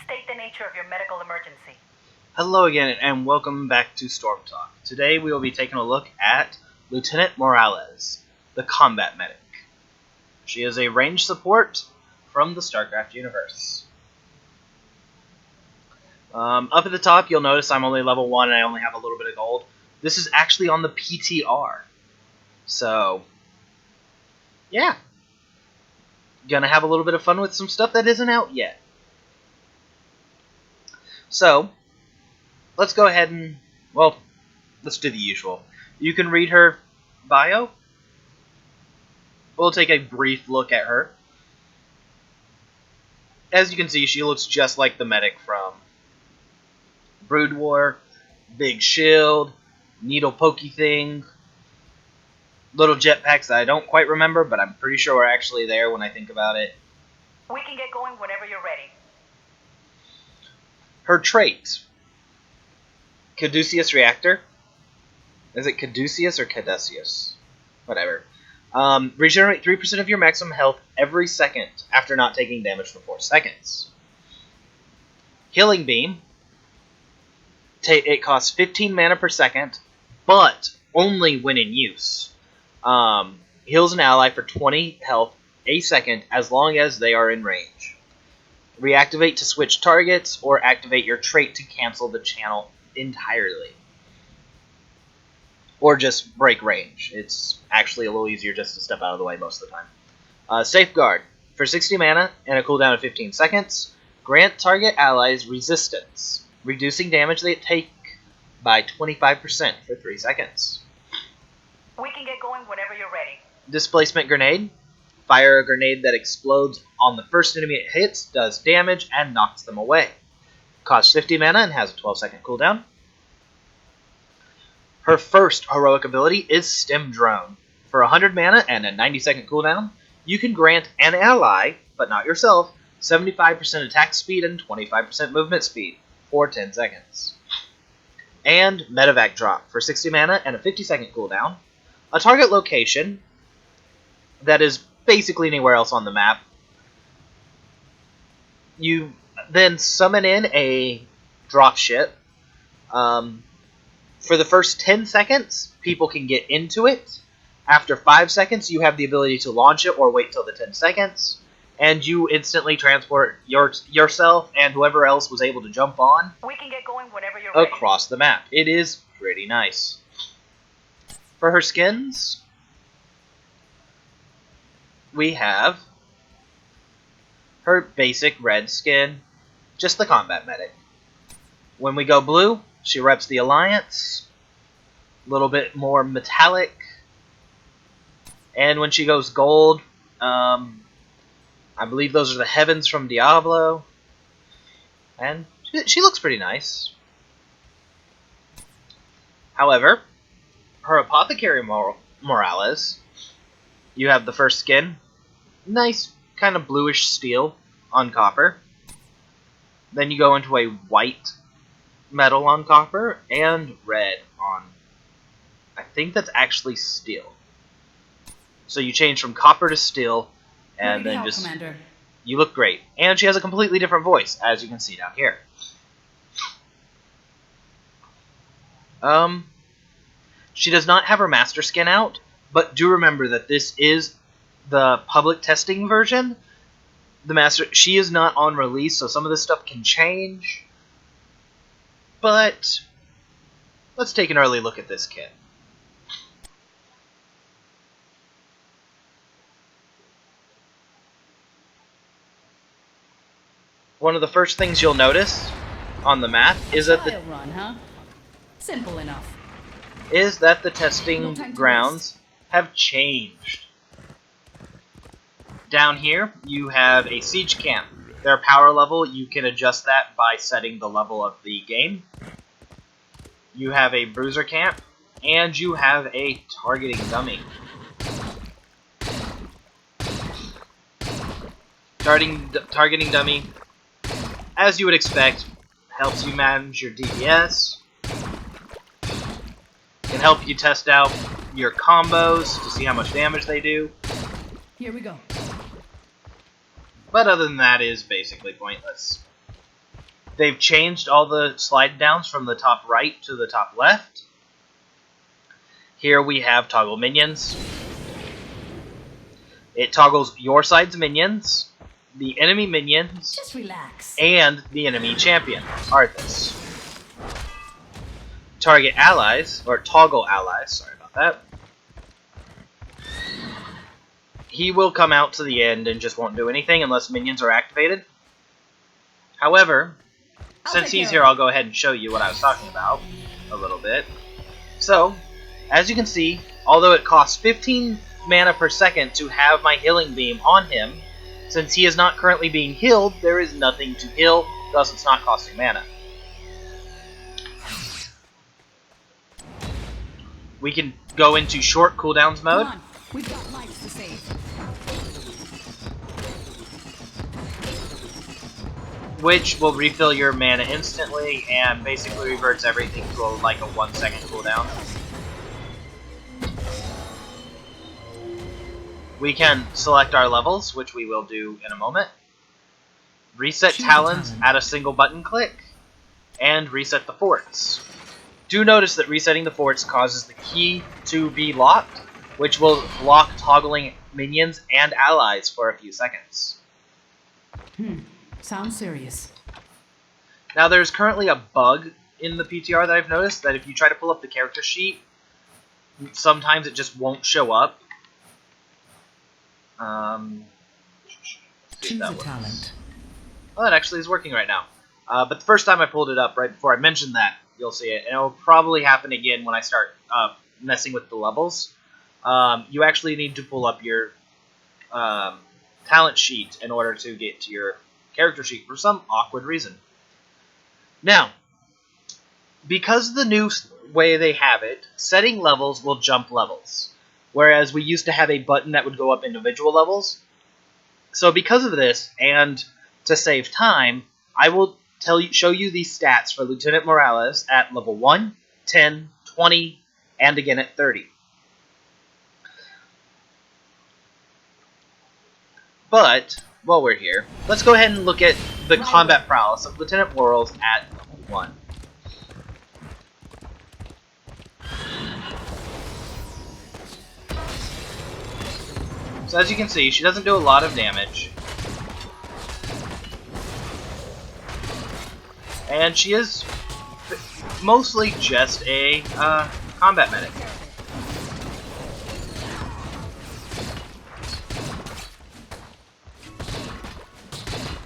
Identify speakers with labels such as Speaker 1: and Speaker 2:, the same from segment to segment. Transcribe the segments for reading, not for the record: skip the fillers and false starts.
Speaker 1: State the nature of your medical emergency.
Speaker 2: Hello again, and welcome back to Storm Talk. Today we will be taking a look at Lieutenant Morales, the combat medic. She is a range support from the StarCraft universe. Up at the top, you'll notice I'm only level 1 and I only have a little bit of gold. This is actually on the PTR. So, yeah. Gonna have a little bit of fun with some stuff that isn't out yet. So, let's go ahead and, well, let's do the usual. You can read her bio. We'll take a brief look at her. As you can see, she looks just like the medic from Brood War. Big shield, needle pokey thing, little jetpacks that I don't quite remember, but I'm pretty sure are actually there when I think about it.
Speaker 1: We can get going whenever you're ready.
Speaker 2: Her trait. Caduceus Reactor. Is it Caduceus or Caduceus? Whatever. Regenerate 3% of your maximum health every second after not taking damage for 4 seconds. Healing Beam. It costs 15 mana per second, but only when in use. Heals an ally for 20 health a second as long as they are in range. Reactivate to switch targets, or activate your trait to cancel the channel entirely. Or just break range. It's actually a little easier just to step out of the way most of the time. Safeguard. For 60 mana and a cooldown of 15 seconds, grant target allies resistance, reducing damage they take by 25% for 3 seconds.
Speaker 1: We can get going whenever you're ready.
Speaker 2: Displacement Grenade. Fire a grenade that explodes on the first enemy it hits, does damage, and knocks them away. Costs 50 mana and has a 12-second cooldown. Her first heroic ability is Stim Drone. For 100 mana and a 90-second cooldown, you can grant an ally, but not yourself, 75% attack speed and 25% movement speed for 10 seconds. And Medevac Drop. For 60 mana and a 50-second cooldown, a target location that is basically anywhere else on the map. You then summon in a dropship. For the first 10 seconds, people can get into it. After 5 seconds, you have the ability to launch it or wait till the 10 seconds. And you instantly transport yourself and whoever else was able to jump on
Speaker 1: We can get going whenever you're ready.
Speaker 2: across the map. It is pretty nice. For her skins, we have her basic red skin, just the combat medic. When we go blue, she reps the Alliance, a little bit more metallic. And when she goes gold, I believe those are the Heavens from Diablo. And she looks pretty nice. However, her Apothecary Morales, you have the first skin, nice kind of bluish steel on copper. Then you go into a white metal on copper and red on, I think that's actually steel. So you change from copper to steel, and then just
Speaker 3: Commander.
Speaker 2: You look great. And she has a completely different voice, as you can see down here. She does not have her master skin out, but do remember that this is the public testing version. She is not on release, so some of this stuff can change. But let's take an early look at this kit. One of the first things you'll notice on the map is that
Speaker 3: Trial run, huh? Simple enough.
Speaker 2: the testing grounds have changed. Down here, you have a siege camp. Their power level, you can adjust that by setting the level of the game. You have a bruiser camp, and you have a targeting dummy. Targeting dummy, as you would expect, helps you manage your DPS. Can help you test out your combos to see how much damage they do.
Speaker 3: Here we go.
Speaker 2: But other than that, is basically pointless. They've changed all the slide downs from the top right to the top left. Here we have toggle minions. It toggles your side's minions, the enemy minions,
Speaker 3: Just relax.
Speaker 2: and the enemy champion, Arthas. Target allies, or toggle allies, sorry about that. He will come out to the end and just won't do anything unless minions are activated. However, since he's here, I'll go ahead and show you what I was talking about a little bit. So, as you can see, although it costs 15 mana per second to have my healing beam on him, since he is not currently being healed, there is nothing to heal, thus it's not costing mana. We can go into short cooldowns mode.
Speaker 3: Come on, we've got lives to save.
Speaker 2: Which will refill your mana instantly and basically reverts everything to like a 1 second cooldown. We can select our levels, which we will do in a moment. Reset talents at a single button click, and reset the forts. Do notice that resetting the forts causes the key to be locked, which will block toggling minions and allies for a few seconds.
Speaker 3: Sounds serious.
Speaker 2: Now there's currently a bug in the PTR that I've noticed, that if you try to pull up the character sheet, sometimes it just won't show up.
Speaker 3: Choose a talent.
Speaker 2: Well, that actually is working right now. But the first time I pulled it up, right before I mentioned that, you'll see it. And it'll probably happen again when I start messing with the levels. You actually need to pull up your talent sheet in order to get to your character sheet for some awkward reason. Now, because the new way they have it, setting levels will jump levels. Whereas we used to have a button that would go up individual levels. So because of this, and to save time, I will show you these stats for Lieutenant Morales at level 1, 10, 20, and again at 30. But, while we're here, let's go ahead and look at the combat prowess of Lieutenant Morales at level 1. So as you can see, she doesn't do a lot of damage. And she is mostly just a combat medic.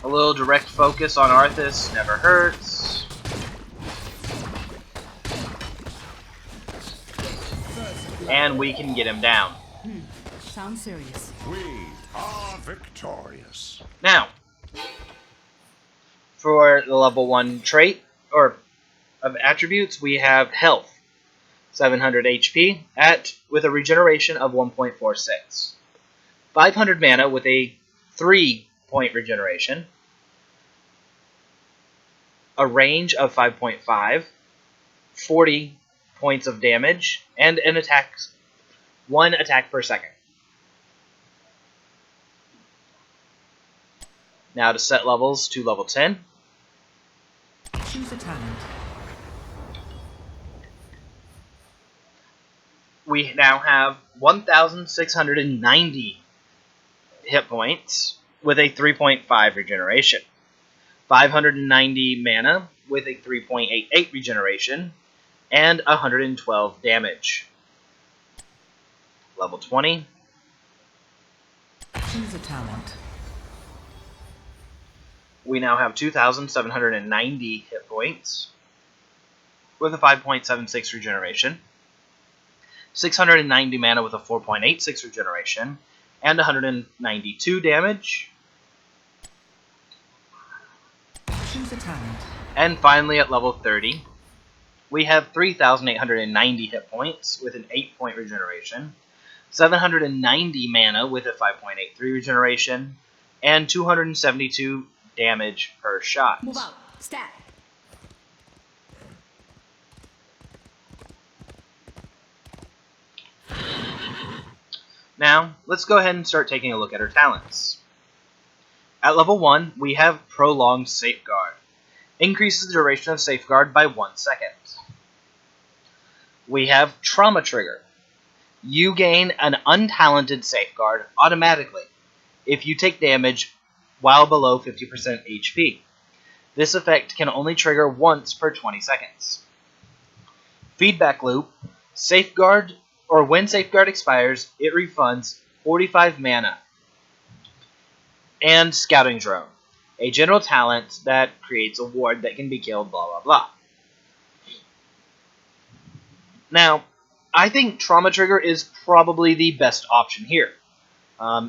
Speaker 2: A little direct focus on Arthas never hurts. And we can get him down.
Speaker 3: Sounds serious.
Speaker 4: We are victorious.
Speaker 2: Now, for the level 1 trait, or of attributes, we have health, 700 HP, with a regeneration of 1.46. 500 mana with a 3-point regeneration. A range of 5.5, 40 points of damage, and an attack, 1 attack per second. Now to set levels to level 10.
Speaker 3: Choose a talent.
Speaker 2: We now have 1,690 hit points with a 3.5 regeneration. 590 mana with a 3.88 regeneration, and 112 damage. Level 20.
Speaker 3: Choose a talent.
Speaker 2: We now have 2,790 hit points with a 5.76 regeneration, 690 mana with a 4.86 regeneration, and 192 damage.
Speaker 3: Choose a talent.
Speaker 2: And finally, at level 30, we have 3,890 hit points with an 8-point regeneration, 790 mana with a 5.83 regeneration, and 272 damage per shot.
Speaker 3: Move out. Stat.
Speaker 2: Now, let's go ahead and start taking a look at her talents. At level 1, we have Prolonged Safeguard. Increases the duration of Safeguard by 1 second. We have Trauma Trigger. You gain an untalented Safeguard automatically if you take damage while below 50% HP. This effect can only trigger once per 20 seconds. Feedback Loop. Safeguard, or when Safeguard expires, it refunds 45 mana. And Scouting Drone. A general talent that creates a ward that can be killed, blah blah blah. Now, I think Trauma Trigger is probably the best option here.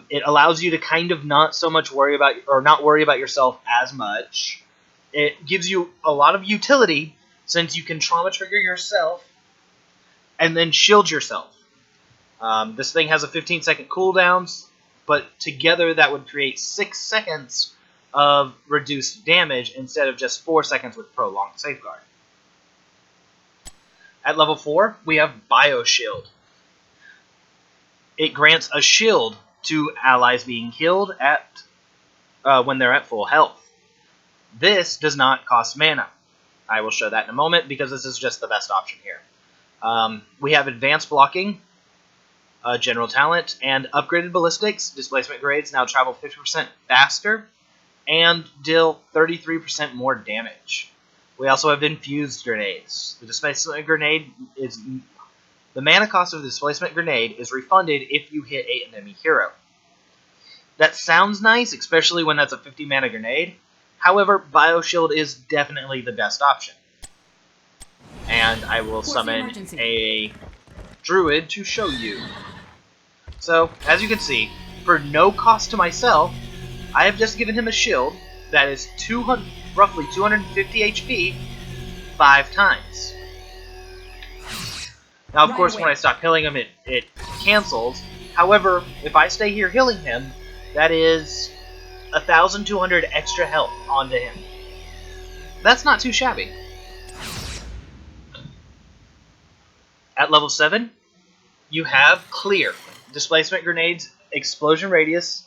Speaker 2: It allows you to kind of not worry about yourself as much. It gives you a lot of utility since you can Trauma Trigger yourself and then shield yourself. This thing has a 15-second cooldown, but together that would create 6 seconds of reduced damage instead of just 4 seconds with prolonged Safeguard. At level 4, we have Bioshield. It grants a shield to allies being killed when they're at full health. This does not cost mana. I will show that in a moment because this is just the best option here. We have Advanced Blocking, General Talent, and Upgraded Ballistics. Displacement grades now travel 50% faster and deal 33% more damage. We also have Infused Grenades. The mana cost of the Displacement Grenade is refunded if you hit an enemy hero. That sounds nice, especially when that's a 50 mana grenade. However, Bioshield is definitely the best option. And I will summon a druid to show you. So, as you can see, for no cost to myself, I have just given him a shield that is roughly 250 HP 5 times. Now, of course, when I stop healing him, it cancels. However, if I stay here healing him, that is 1,200 extra health onto him. That's not too shabby. At level 7, you have Clear. Displacement Grenade's explosion radius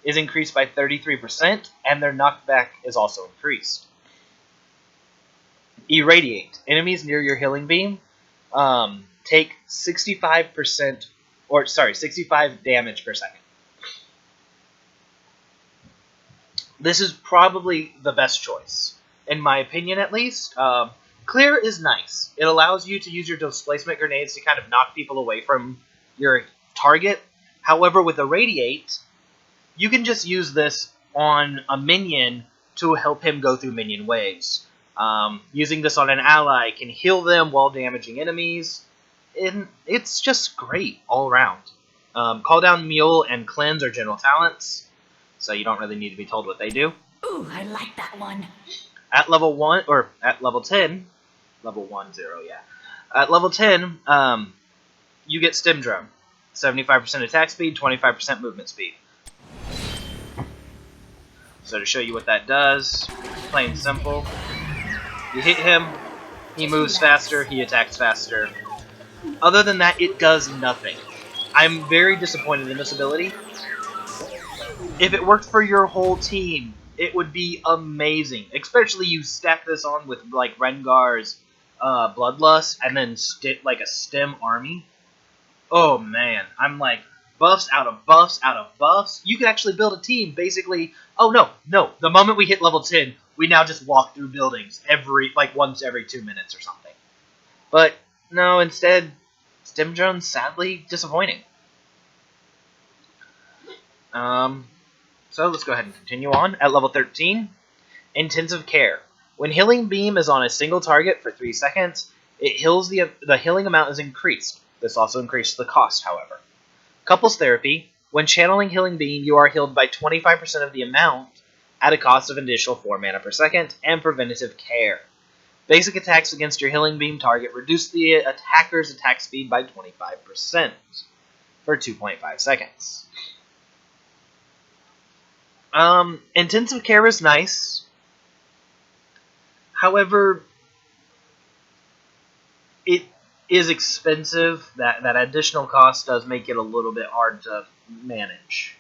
Speaker 2: is increased by 33%, and their knockback is also increased. Irradiate. Enemies near your healing beam take 65 damage per second. This is probably the best choice, in my opinion at least. Clear is nice. It allows you to use your displacement grenades to kind of knock people away from your target. However, with Irradiate, you can just use this on a minion to help him go through minion waves. Using this on an ally can heal them while damaging enemies. And it's just great all around. Call Down Mule and Cleanse are general talents, so you don't really need to be told what they do.
Speaker 3: Ooh, I like that one.
Speaker 2: At level 1, or at level 10, level 1, 0, yeah. At level 10, you get Stim Drone. 75% attack speed, 25% movement speed. So to show you what that does, plain and simple. You hit him, he moves faster, he attacks faster. Other than that, it does nothing. I'm very disappointed in this ability. If it worked for your whole team, it would be amazing. Especially you stack this on with like Rengar's Bloodlust and then like a Stim army. Oh man, I'm like buffs out of buffs out of buffs. You could actually build a team basically. Oh no. The moment we hit level 10, we now just walk through buildings once every 2 minutes or something. But no, instead, Stim Drone's sadly disappointing. So let's go ahead and continue on. At level 13, Intensive Care. When Healing Beam is on a single target for 3 seconds, it heals the healing amount is increased. This also increases the cost, however. Couples Therapy. When channeling Healing Beam, you are healed by 25% of the amount at a cost of an additional 4 mana per second, and Preventative Care. Basic attacks against your Healing Beam target reduce the attacker's attack speed by 25% for 2.5 seconds. Intensive Care is nice. However, it is expensive. That additional cost does make it a little bit hard to manage.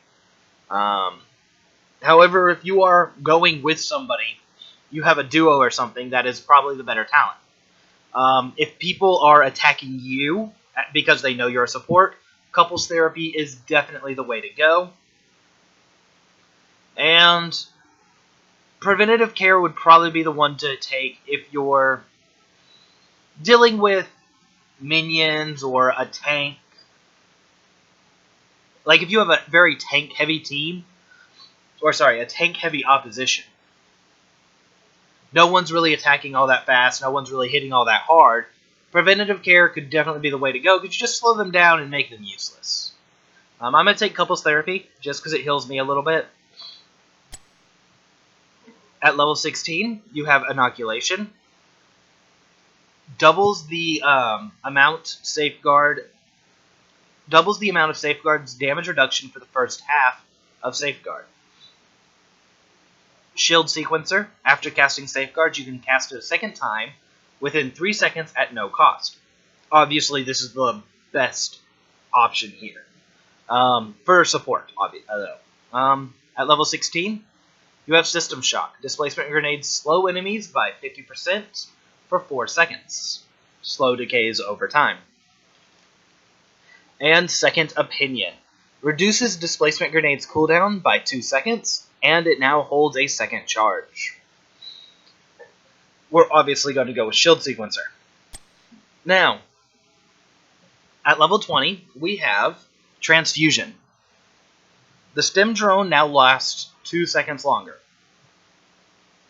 Speaker 2: However, if you are going with somebody you have a duo or something, that is probably the better talent. If people are attacking you because they know you're a support, couples therapy is definitely the way to go. And preventative care would probably be the one to take if you're dealing with minions or a tank. Like if you have a very tank-heavy team, or sorry, a tank-heavy opposition. No one's really attacking all that fast, no one's really hitting all that hard. Preventative care could definitely be the way to go, because you just slow them down and make them useless. I'm going to take couples therapy, just because it heals me a little bit. At level 16, you have inoculation. Doubles the amount of safeguard's damage reduction for the first half of safeguard. Shield sequencer. After casting safeguard, you can cast it a second time within 3 seconds at no cost. Obviously, this is the best option here for support. At level 16, you have System Shock. Displacement grenades slow enemies by 50% for 4 seconds. Slow decays over time. And Second Opinion. Reduces displacement grenades cooldown by 2 seconds, and it now holds a second charge. We're obviously going to go with Shield Sequencer. Now, at level 20, we have Transfusion. The Stim Drone now lasts 2 seconds longer.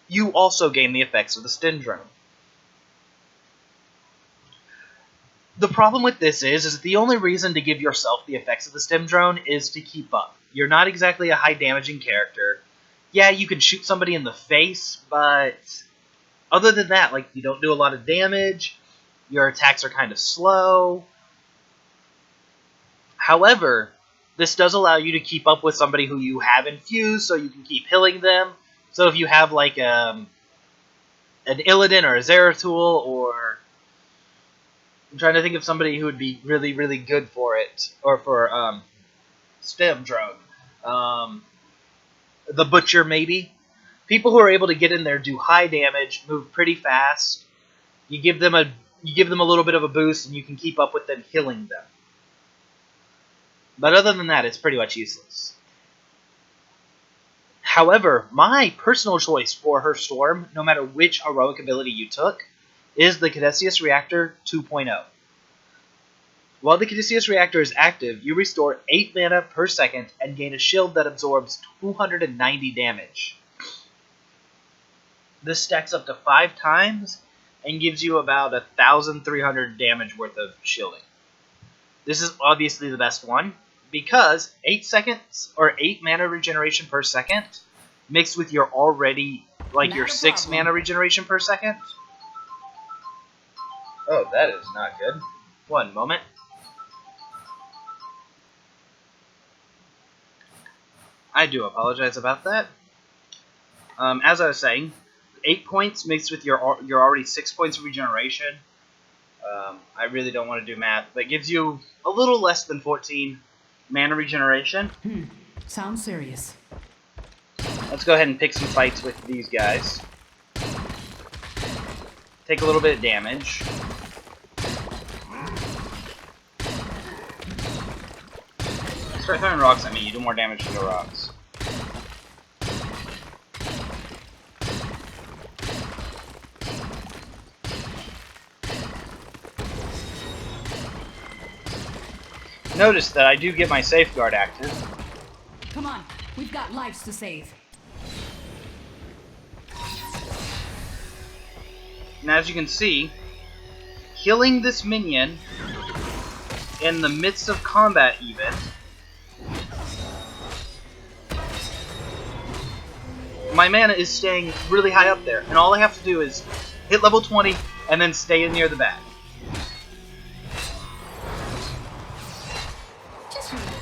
Speaker 2: You also gain the effects of the Stim Drone. The problem with this is the only reason to give yourself the effects of the Stim Drone is to keep up. You're not exactly a high damaging character. Yeah, you can shoot somebody in the face, but other than that, like, you don't do a lot of damage, your attacks are kind of slow. However, this does allow you to keep up with somebody who you have infused, so you can keep healing them. So if you have, like, an Illidan or a Zeratul, or I'm trying to think of somebody who would be really, really good for it, or for Stim Drone. The Butcher, maybe. People who are able to get in there, do high damage, move pretty fast. You give them a little bit of a boost, and you can keep up with them healing them. But other than that, it's pretty much useless. However, my personal choice for her Storm, no matter which heroic ability you took, is the Caduceus Reactor 2.0. While the Caduceus Reactor is active, you restore 8 mana per second and gain a shield that absorbs 290 damage. This stacks up to 5 times and gives you about 1,300 damage worth of shielding. This is obviously the best one, because 8 seconds or 8 mana regeneration per second mixed with your already, like, your 6 mana regeneration per second. Oh, that is not good. One moment. I do apologize about that. As I was saying, 8 points mixed with your already 6 points of regeneration. I really don't want to do math. That gives you a little less than 14 mana regeneration.
Speaker 3: Sounds serious.
Speaker 2: Let's go ahead and pick some fights with these guys. Take a little bit of damage. Start throwing rocks at me, you do more damage to the rocks. Notice that I do get my safeguard active.
Speaker 3: Come on, we've got lives to save.
Speaker 2: And as you can see, killing this minion in the midst of combat even, my mana is staying really high up there, and all I have to do is hit level 20 and then stay in near the back.
Speaker 3: Just relax.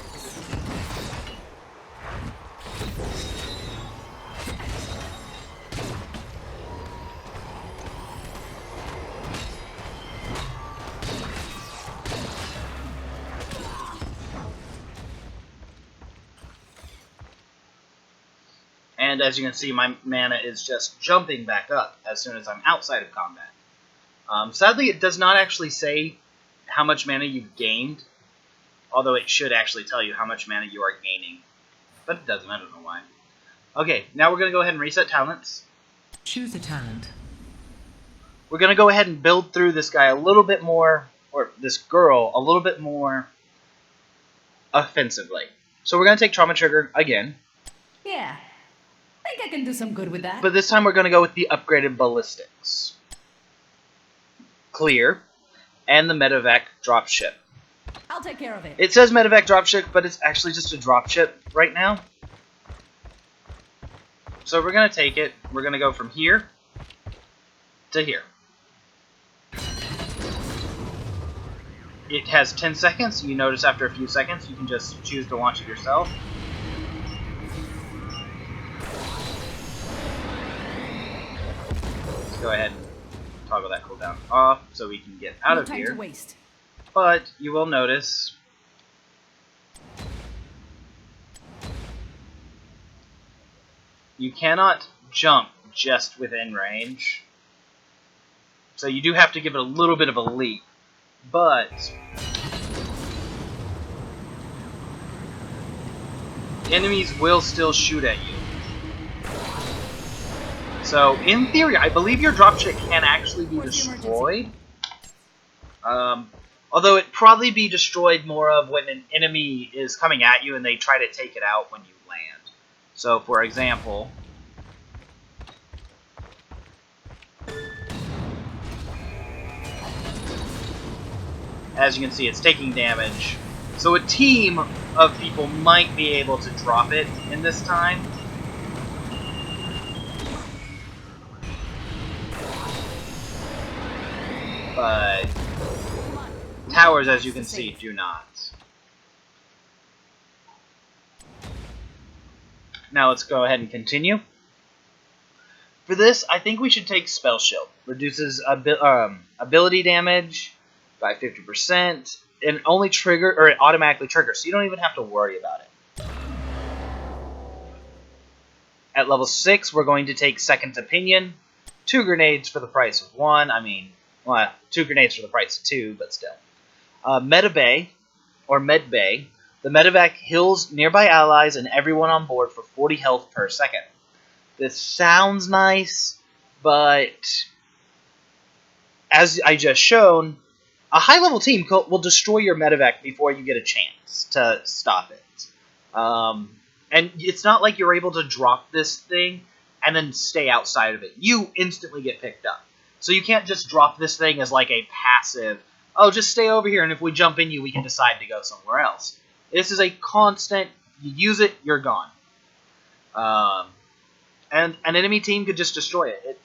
Speaker 2: And as you can see, my mana is just jumping back up as soon as I'm outside of combat. Sadly, it does not actually say how much mana you've gained, although it should actually tell you how much mana you are gaining. But it doesn't, I don't know why. Okay, now we're going to go ahead and reset talents.
Speaker 5: Choose a talent.
Speaker 2: We're going to go ahead and build through this guy a little bit more, or this girl, a little bit more offensively. So we're going to take Trauma Trigger again.
Speaker 3: Yeah. Think I can do some good with that.
Speaker 2: But this time we're going to go with the upgraded Ballistics. Clear. And the Medevac Dropship.
Speaker 3: I'll take care of it.
Speaker 2: It says Medevac Dropship, but it's actually just a dropship right now. So we're going to take it. We're going to go from here to here. It has 10 seconds. You notice after a few seconds, you can just choose to launch it yourself. Let's go ahead and toggle that cooldown off so we can get out of
Speaker 3: No time
Speaker 2: here.
Speaker 3: to waste.
Speaker 2: But you will notice you cannot jump just within range. So you do have to give it a little bit of a leap. But enemies will still shoot at you. So in theory, I believe your dropship can actually be destroyed. Although it'd probably be destroyed more of when an enemy is coming at you and they try to take it out when you land. So for example, as you can see, it's taking damage. So a team of people might be able to drop it in this time. But towers, as you can see, do not. Now let's go ahead and continue. For this, I think we should take Spell Shield. Reduces ability damage by 50%, and only trigger, or it automatically triggers, so you don't even have to worry about it. At level 6, we're going to take Second Opinion. 2 grenades for the price of 1. I mean, well, 2 grenades for the price of 2, but still. Medbay, or Medbay. The Medevac heals nearby allies and everyone on board for 40 health per second. This sounds nice, but as I just shown, a high-level team will destroy your Medevac before you get a chance to stop it. And it's not like you're able to drop this thing and then stay outside of it. You instantly get picked up. So you can't just drop this thing as like a passive, oh, just stay over here, and if we jump in you, we can decide to go somewhere else. This is a constant, you use it, you're gone. And an enemy team could just destroy it.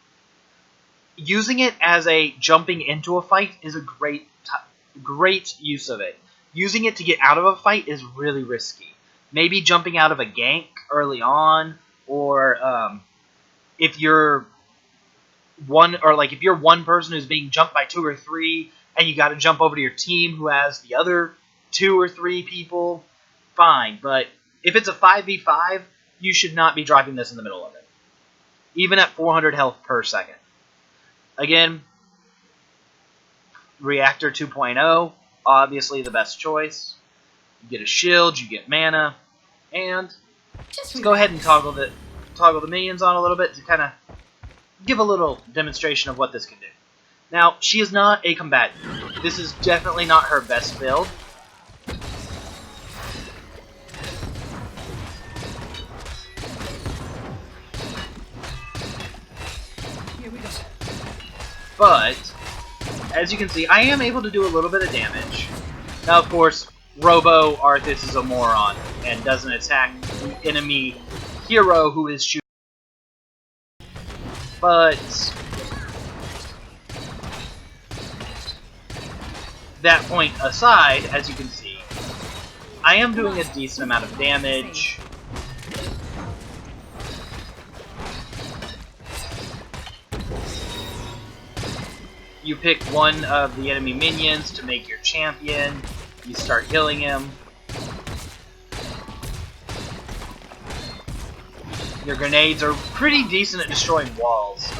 Speaker 2: Using it as a jumping into a fight is a great use of it. Using it to get out of a fight is really risky. Maybe jumping out of a gank early on, or if you're if you're one person who's being jumped by 2 or 3, and you got to jump over to your team who has the other 2 or 3 people, fine. But if it's a 5v5, you should not be dropping this in the middle of it, even at 400 health per second. Again, Reactor 2.0, obviously the best choice. You get a shield, you get mana, and let's go ahead and toggle the minions on a little bit to kind of give a little demonstration of what this can do. Now, she is not a combatant. This is definitely not her best build.
Speaker 3: Here we go.
Speaker 2: But, as you can see, I am able to do a little bit of damage. Now, of course, Robo Arthas is a moron and doesn't attack the enemy hero who is shooting. But that point aside, as you can see, I am doing a decent amount of damage. You pick one of the enemy minions to make your champion. You start healing him. Your grenades are pretty decent at destroying walls.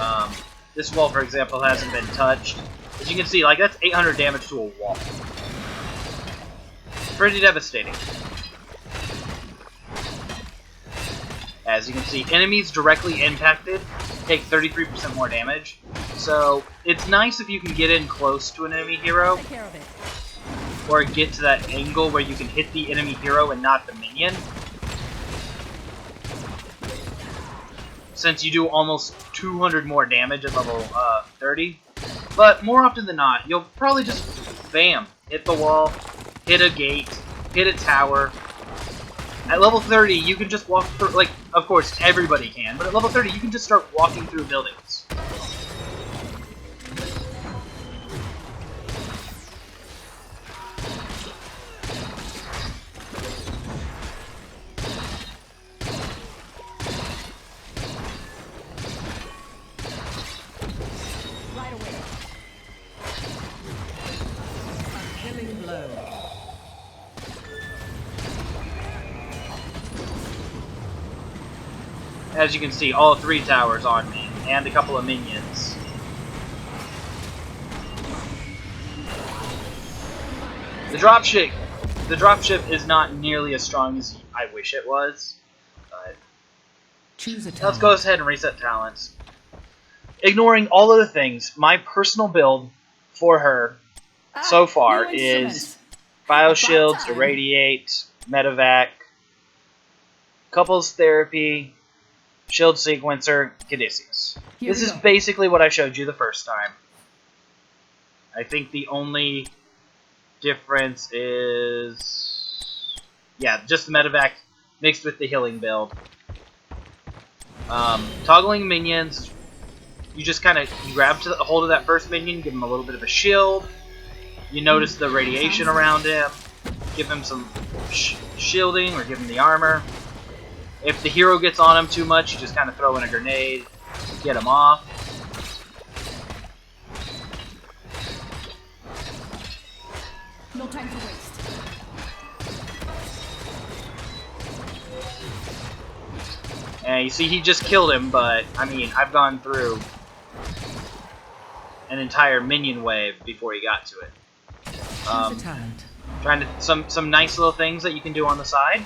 Speaker 2: This wall, for example, hasn't been touched. As you can see, like, that's 800 damage to a wall. Pretty devastating. As you can see, enemies directly impacted take 33% more damage. So, it's nice if you can get in close to an enemy hero,
Speaker 3: Take care of it.
Speaker 2: or get to that angle where you can hit the enemy hero and not the minion. Since you do almost 200 more damage at level 30. But more often than not, you'll probably just, bam, hit the wall, hit a gate, hit a tower. At level 30, you can just walk through, like, of course, everybody can, but at level 30, you can just start walking through buildings.
Speaker 3: Right away.
Speaker 5: Killing blow.
Speaker 2: As you can see, all 3 towers on me, and a couple of minions. The dropship is not nearly as strong as I wish it was, but
Speaker 5: Choose a
Speaker 2: let's
Speaker 5: talent.
Speaker 2: go ahead and reset talents. Ignoring all other things, my personal build for her so far
Speaker 3: new
Speaker 2: is
Speaker 3: instruments.
Speaker 2: Bioshields,
Speaker 3: About time.
Speaker 2: Irradiate, Medevac, Couples Therapy, Shield Sequencer, Caduceus.
Speaker 3: Here
Speaker 2: This
Speaker 3: we
Speaker 2: is
Speaker 3: go.
Speaker 2: basically what I showed you the first time. I think the only difference is... yeah, just the Medevac mixed with the healing build. Toggling minions, you just kind of grab to the hold of that first minion, give him a little bit of a shield. You notice the radiation around him, give him some shielding or give him the armor. If the hero gets on him too much, you just kind of throw in a grenade, get him off.
Speaker 3: No time to waste.
Speaker 2: And you see, he just killed him, but, I mean, I've gone through an entire minion wave before he got to it.
Speaker 5: Choose a talent.
Speaker 2: Trying to some nice little things that you can do on the side.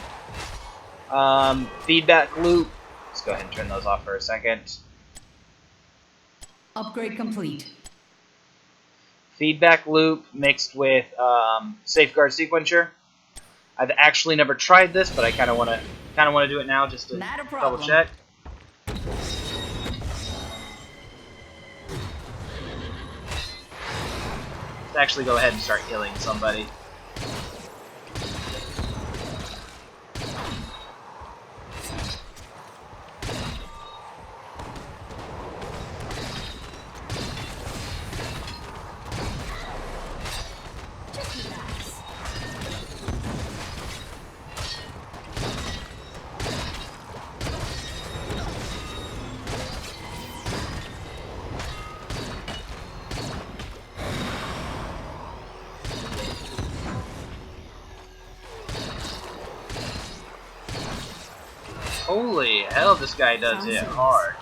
Speaker 2: Feedback loop. Let's go ahead and turn those off for a second.
Speaker 3: Upgrade complete.
Speaker 2: Feedback loop mixed with safeguard sequencer. I've actually never tried this, but I kind of want to do it now just to
Speaker 3: Not a
Speaker 2: double
Speaker 3: problem.
Speaker 2: check. Let's actually go ahead and start healing somebody. Holy hell, this guy does it hard.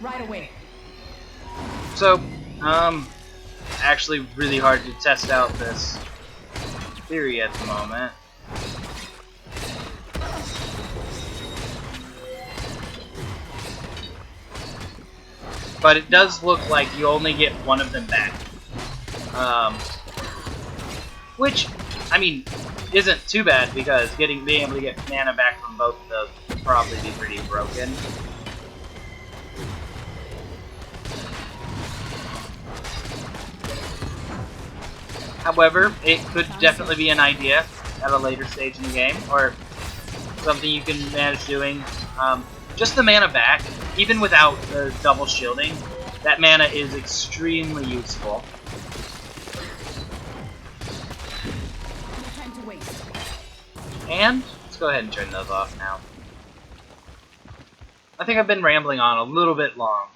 Speaker 3: Right away.
Speaker 2: So, actually really hard to test out this theory at the moment. But it does look like you only get one of them back. Which, I mean, isn't too bad because being able to get mana back from both of those would probably be pretty broken. However, it could definitely be an idea at a later stage in the game, or something you can manage doing. Just the mana back, even without the double shielding, that mana is extremely useful.
Speaker 3: No time to waste.
Speaker 2: And let's go go ahead and turn those off now. I think I've been rambling on a little bit long.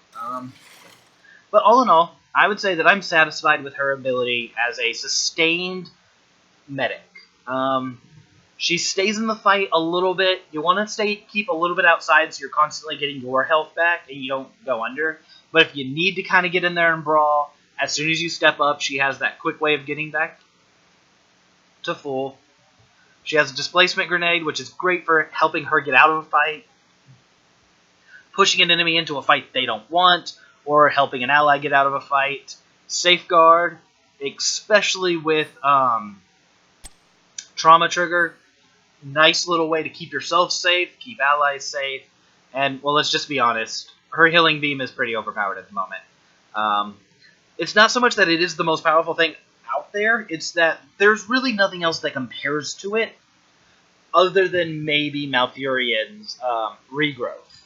Speaker 2: But all in all, I would say that I'm satisfied with her ability as a sustained medic. She stays in the fight a little bit. You want to keep a little bit outside so you're constantly getting your health back and you don't go under. But if you need to kind of get in there and brawl, as soon as you step up, she has that quick way of getting back to full. She has a displacement grenade, which is great for helping her get out of a fight, pushing an enemy into a fight they don't want, or helping an ally get out of a fight. Safeguard, especially with Trauma Trigger, nice little way to keep yourself safe, keep allies safe, and, well, let's just be honest, her healing beam is pretty overpowered at the moment. It's not so much that it is the most powerful thing out there, it's that there's really nothing else that compares to it, other than maybe Malfurion's regrowth.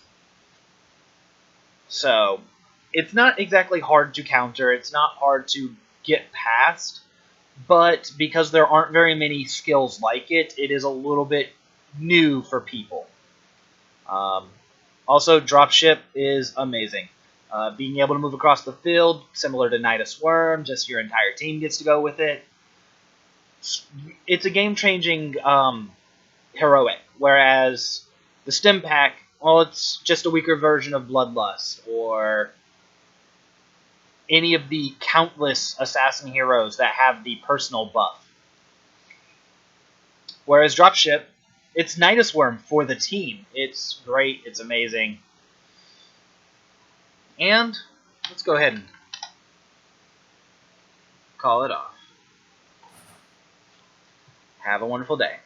Speaker 2: So, it's not exactly hard to counter, it's not hard to get past, but because there aren't very many skills like it, it is a little bit new for people. Also, Dropship is amazing. Being able to move across the field, similar to Nidus Worm, just your entire team gets to go with it. It's a game-changing heroic, whereas the Stim Pack, well, it's just a weaker version of Bloodlust, or any of the countless assassin heroes that have the personal buff. Whereas Dropship, it's Nidus Worm for the team. It's great, it's amazing. And let's go ahead and call it off. Have a wonderful day.